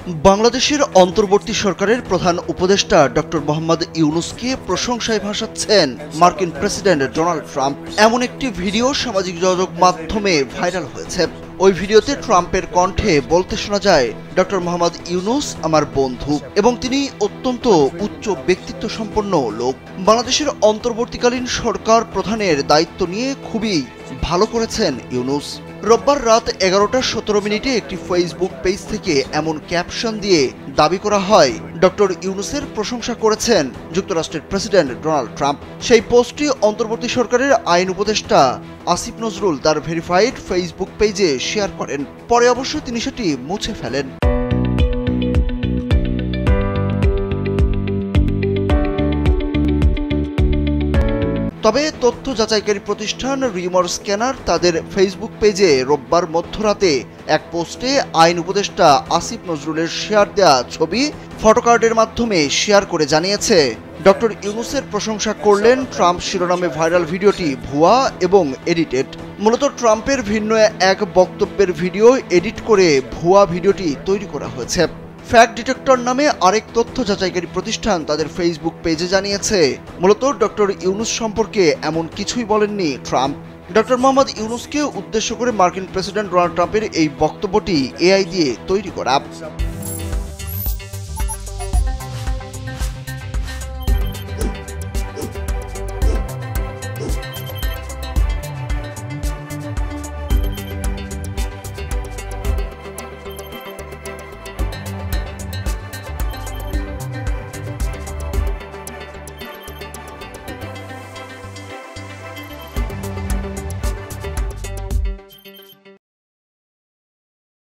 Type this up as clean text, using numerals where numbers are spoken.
বাংলাদেশের অন্তর্বর্তী সরকারের প্রধান উপদেষ্টা ডক্টর মোহাম্মদ ইউনূসকে প্রশংসায় ভাসাচ্ছেন মার্কিন প্রেসিডেন্ট ডোনাল্ড ট্রাম্প। এমন একটি ভিডিও সামাজিক যোগাযোগ মাধ্যমে ভাইরাল হয়েছে। ওই ভিডিওতে ট্রাম্পের কণ্ঠে বলতে শোনা যায়, ডক্টর মোহাম্মদ ইউনূস আমার বন্ধু এবং তিনি অত্যন্ত উচ্চ ব্যক্তিত্ব সম্পন্ন লোক। বাংলাদেশের অন্তর্বর্তীকালীন সরকার প্রধানের দায়িত্ব নিয়ে খুবই ভালো করেছেন ইউনূস। রোববার রাত 11:17 একটি ফেসবুক পেজ থেকে এমন ক্যাপশন দিয়ে দাবি করা হয় ডক্টর ইউনূসের প্রশংসা করেছেন যুক্তরাষ্ট্রের প্রেসিডেন্ট ডোনাল্ড ট্রাম্প। সেই পোস্টটি অন্তর্বর্তী সরকারের আইন উপদেষ্টা আসিফ নজরুল তার ভেরিফাইড ফেসবুক পেজে শেয়ার করেন। পরে অবশ্য তিনি সেটি মুছে ফেলেন। তবে তথ্য যাচাইকারী প্রতিষ্ঠান রিউমার স্ক্যানার তাদের ফেসবুক পেজে রোববার মধ্যরাতে এক পোস্টে আইন উপদেষ্টা আসিফ নজরুলের শেয়ার দেওয়া ছবি ফটোকার্ডের মাধ্যমে শেয়ার করে জানিয়েছে, ডক্টর ইউনূসের প্রশংসা করলেন ট্রাম্প শিরোনামে ভাইরাল ভিডিওটি ভুয়া এবং এডিটেড। মূলত ট্রাম্পের ভিন্ন এক বক্তব্যের ভিডিও এডিট করে ভুয়া ভিডিওটি তৈরি করা হয়েছে। ফ্যাক্ট ডিটেক্টর নামে আরেক তথ্য যাচাইকারী প্রতিষ্ঠান তাদের ফেসবুক পেজে জানিয়েছে, মূলত ডক্টর ইউনূস সম্পর্কে এমন কিছুই বলেননি ট্রাম্প। ডক্টর মোহাম্মদ ইউনূসকে উদ্দেশ্য করে মার্কিন প্রেসিডেন্ট ডোনাল্ড ট্রাম্পের এই বক্তব্যটি এআই দিয়ে তৈরি করা।